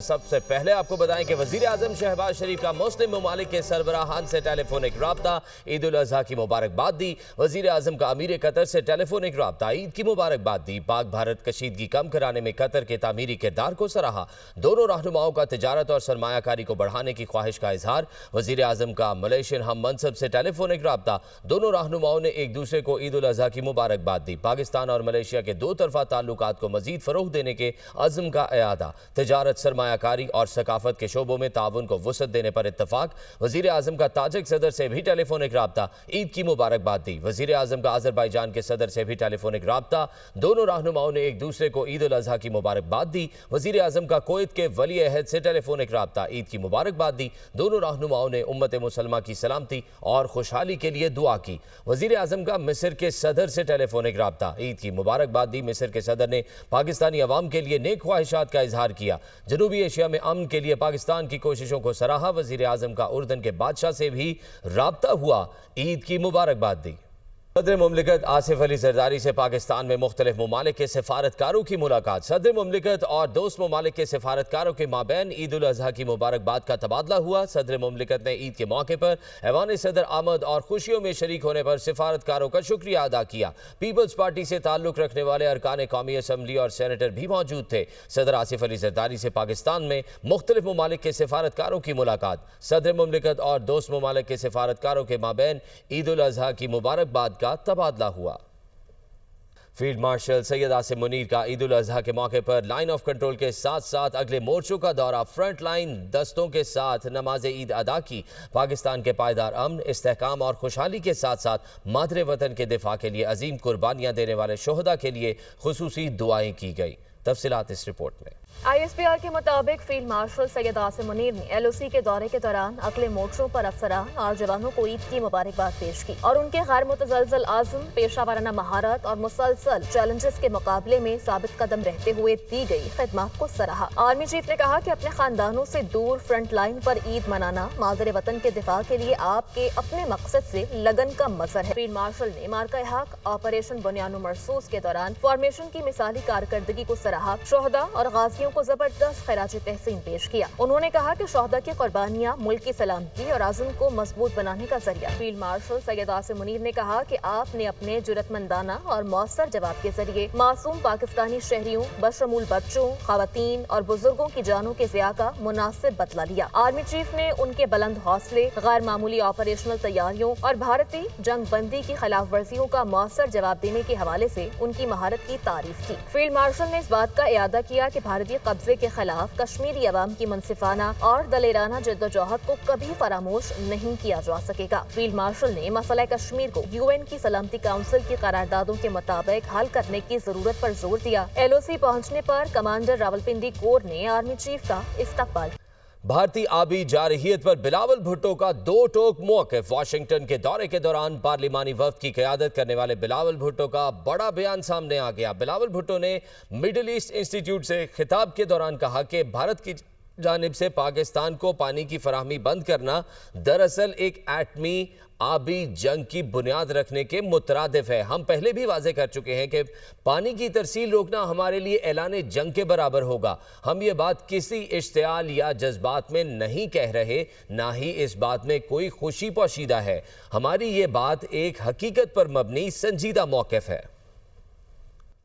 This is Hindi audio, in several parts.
सबसे पहले आपको बताएं कि वजीर आजम शहबाज शरीफ का मुस्लिम ममालिक के सरबराहान से टेलीफोनिक राब्ता, ईद उल अजहा की मुबारकबाद दी। वजीर आजम का अमीर कतर से टेलीफोनिक राब्ता, ईद की मुबारकबाद दी। पाक भारत कशीदगी कम कराने में कतर के तामीरी किरदार को सराहा। दोनों रहनुमाओं का तिजारत और सरमायाकारी को बढ़ाने की ख्वाहिश का इजहार। वजीर आजम का मलेशियन हम मनसब से टेलीफोनिक राब्ता, दोनों रहनुमाओं ने एक दूसरे को ईद उल अजहा की मुबारकबाद दी। पाकिस्तान और मलेशिया के दो तरफा ताल्लुकात को मजीद फरोग देने के अज़्म का इयादा। तिजारत, सरमायाकारी और सकाफत के शोबों में ताउन को वुसअत देने पर इत्तफाक। वजीर आजम का ताजिक सदर से भी टेलीफोनिक राब्ता, ईद की मुबारकबाद दी। वजीर आजम का अजरबैजान के सदर से भी टेलीफोनिक राब्ता, दोनों रहनुमाओं ने एक दूसरे को ईद उल अजहा की मुबारकबाद दी। वजीर आजम का कुवैत के वली अहद से टेलीफोनिक राब्ता, ईद की मुबारकबाद दी। दोनों रहनुमाओं ने उम्मत मुसलमा की सलामती और खुशहाली के लिए दुआ की। वजीर आजम का मिस्र के सदर से टेलीफोनिक राब्ता, ईद की मुबारकबाद दी। मिस्र के सदर ने पाकिस्तानी अवाम के लिए नेक ख्वाहिशात का इजहार किया। जनूबी एशिया में अमन के लिए पाकिस्तान की कोशिशों को सराहा। वजीर आजम का उर्दन के बादशाह से भी राब्ता हुआ, ईद की मुबारकबाद दी। सदर मुमलिकत आसिफ अली जरदारी से पाकिस्तान में मुख्तलिफ ममालिक के सफारतकारों की मुलाकात। सदर मुमलिकत और दोस्त ममालिक के सफारतकारों के माबैन ईद उल अजहा की मुबारकबाद का तबादला हुआ। सदर मुमलिकत ने ईद के मौके पर ऐवान सदर आमद और खुशियों में शरीक होने पर सफारतकारों का शुक्रिया अदा किया। पीपल्स पार्टी से ताल्लुक रखने वाले अरकान कौमी असम्बली और सेनेटर भी मौजूद थे। सदर आसिफ अली जरदारी से पाकिस्तान में मुख्तलिफ ममालिक के सफारतकारों की मुलाकात। सदर मुमलिकत और दोस्त ममालिक के सफारतकारों के माबैन ईद उल अजहा की मुबारकबाद का तबादला हुआ। फील्ड मार्शल सैयद आसिम मुनीर का ईद उल अजहा के मौके पर लाइन ऑफ कंट्रोल के साथ साथ अगले मोर्चों का दौरा। फ्रंट लाइन दस्तों के साथ नमाज ईद अदा की। पाकिस्तान के पायदार अमन, इस्तेहकाम और खुशहाली के साथ साथ मादरे वतन के दिफा के लिए अजीम कुर्बानियां देने वाले शोहदा के लिए खुसूसी दुआएं की गई। तफसीलात इस रिपोर्ट में। ISPR के मुताबिक फील्ड मार्शल सैयद आसिम मुनीर ने LOC के दौरे के दौरान अगले मोर्चों पर अफसरान और जवानों को ईद की मुबारकबाद पेश की और उनके गैर मुतज़लज़ल आज़म, पेशा वाराना महारत और मुसलसल चैलेंजेस के मुकाबले में साबित कदम रहते हुए दी गई खिदमत को सराहा। आर्मी चीफ ने कहा कि अपने खानदानों से दूर फ्रंट लाइन पर ईद मनाना मादरे वतन के दिफा के लिए आपके अपने मकसद से लगन का मजहर है। फील्ड मार्शल ने मार्का हक ऑपरेशन बुनियानो मरसूस के दौरान फॉर्मेशन की मिसाली कारकर्दगी को सराहा। शोहदा और गाजियों को जबरदस्त खराज तहसीन पेश किया। उन्होंने कहा कि शोहदा की कुर्बानियां मुल्क की सलामती और आज़म को मजबूत बनाने का जरिया। फील्ड मार्शल सैयद आसिम मुनीर ने कहा कि आपने अपने जुर्रतमंदाना और मौसर जवाब के जरिए मासूम पाकिस्तानी शहरियों बशमूल बच्चों, खवातीन और बुजुर्गों की जानों के ज़िया का मुनासिब बदला लिया। आर्मी चीफ ने उनके बुलंद हौसले, गैर मामूली ऑपरेशनल तैयारियों और भारतीय जंग बंदी की खिलाफ वर्जियों का मौसर जवाब देने के हवाले से उनकी महारत की तारीफ की। फील्ड मार्शल ने इस बात का इयादा किया कि भारतीय कब्जे के खिलाफ कश्मीरी अवाम की मुनसिफाना और दलेराना जद्दोजहद को कभी फरामोश नहीं किया जा सकेगा। फील्ड मार्शल ने मसला कश्मीर को UN की सलामती काउंसिल की करारदादों के मुताबिक हल करने की जरूरत पर जोर दिया। LOC पहुंचने पर कमांडर रावलपिंडी कोर ने आर्मी चीफ का इस्तकबाल। भारतीय आबी जारहियत पर बिलावल भुट्टो का दो टोक मौक़िफ़। वाशिंगटन के दौरे के दौरान पार्लिमानी वफ्द की क़यादत करने वाले बिलावल भुट्टो का बड़ा बयान सामने आ गया। बिलावल भुट्टो ने मिडिल ईस्ट इंस्टीट्यूट से खिताब के दौरान कहा कि भारत की जानिब से पाकिस्तान को पानी की फराहमी बंद करना दरअसल एक एटमी आबी जंग की बुनियाद रखने के मुतरादिफ है। हम पहले भी वाजे कर चुके हैं कि पानी की तरसील रोकना हमारे लिए ऐलान जंग के बराबर होगा। हम ये बात किसी इश्तियाल या जज्बात में नहीं कह रहे, ना ही इस बात में कोई खुशी पोशीदा है। हमारी ये बात एक हकीकत पर मबनी संजीदा मौक़िफ़ है।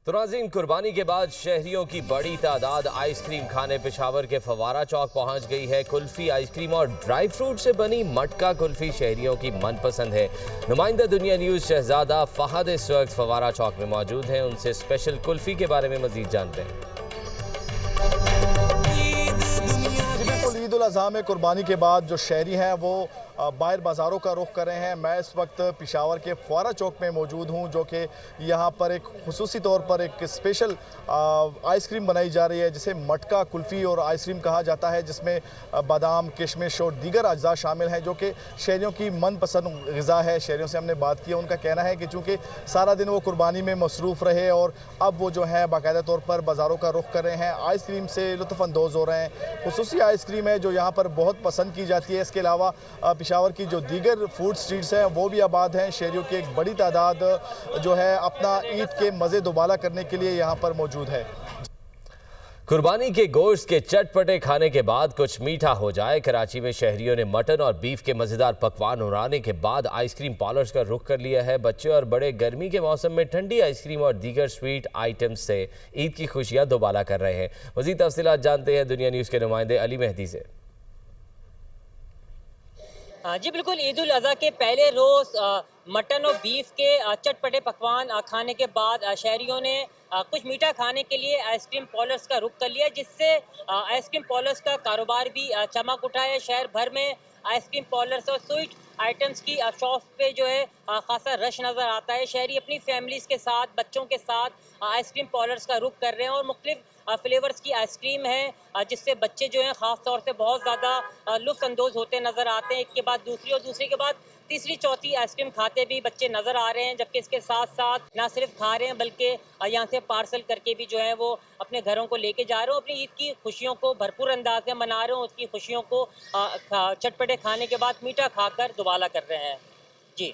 तो नाज़रीन, कुर्बानी के बाद शहरियों की बड़ी तादाद आइसक्रीम खाने पेशावर के फवारा चौक पहुंच गई है। कुल्फी, आइसक्रीम और ड्राई फ्रूट से बनी मटका कुल्फी शहरियों की मनपसंद है। नुमाइंदा दुनिया न्यूज़ शहजादा फहद इस वक्त फवारा चौक में मौजूद हैं। उनसे स्पेशल कुल्फी के बारे में मजीद जानते हैं। ईद उल अज़हा में कुर्बानी के बाद जो शहरी हैं वो बाहर बाज़ारों का रुख कर रहे हैं। मैं इस वक्त पेशावर के फवारा चौक में मौजूद हूं, जो कि यहाँ पर एक खुसूसी तौर पर एक स्पेशल आइसक्रीम बनाई जा रही है जिसे मटका कुल्फ़ी और आइसक्रीम कहा जाता है, जिसमें बादाम, किशमिश और दीगर अज्जा शामिल हैं, जो कि शहरियों की मनपसंद ग़िज़ा है। शहरियों से हमने बात की, उनका कहना है कि चूँकि सारा दिन वो कुर्बानी में मसरूफ़ रहे और अब वो जो है बाकायदा तौर पर बाज़ारों का रुख कर रहे हैं, आइसक्रीम से लुत्फ़अंदोज़ हो रहे हैं। खुसूसी आइसक्रीम है जो यहाँ पर बहुत पसंद की जाती है। इसके अलावा पेशावर की जो दीगर फूड स्ट्रीट्स हैं वो भी आबाद हैं। शहरियों की एक बड़ी तादाद जो है अपना ईद के मज़े दोबाला करने के लिए यहाँ पर मौजूद है। कुर्बानी के गोश्त के चटपटे खाने के बाद कुछ मीठा हो जाए। कराची में शहरियों ने मटन और बीफ के मजेदार पकवान उड़ाने के बाद आइसक्रीम पार्लर्स का रुख कर लिया है। बच्चे और बड़े गर्मी के मौसम में ठंडी आइसक्रीम और दीगर स्वीट आइटम्स से ईद की खुशियां दोबाला कर रहे हैं। मजीद तफसीलात जानते हैं दुनिया न्यूज़ के नुमाइंदे अली मेहदी से। जी बिल्कुल, ईद उल अज़हा के पहले रोज़ मटन और बीफ के चटपटे पकवान खाने के बाद शहरियों ने कुछ मीठा खाने के लिए आइसक्रीम पार्लर्स का रुख कर लिया, जिससे आइसक्रीम पार्लर्स का कारोबार भी चमक उठा है। शहर भर में आइसक्रीम पार्लर्स और स्वीट आइटम्स की शॉप पे जो है खासा रश नज़र आता है। शहरी अपनी फैमिलीज़ के साथ, बच्चों के साथ आइसक्रीम पार्लर्स का रुख कर रहे हैं और मुख्तलिफ फ्लेवर्स की आइसक्रीम है, जिससे बच्चे जो हैं ख़ास तौर से बहुत ज़्यादा लुत्फ़ अंदोज़ होते नज़र आते हैं। एक के बाद दूसरी और दूसरी के बाद तीसरी चौथी आइसक्रीम खाते भी बच्चे नज़र आ रहे हैं, जबकि इसके साथ साथ ना सिर्फ खा रहे हैं बल्कि यहाँ से पार्सल करके भी जो है वो अपने घरों को लेके जा रहे हो, अपनी ईद की खुशियों को भरपूर अंदाज में मना रहे हो, उसकी खुशियों को चटपटे खाने के बाद मीठा खाकर दुबाला कर रहे हैं। जी।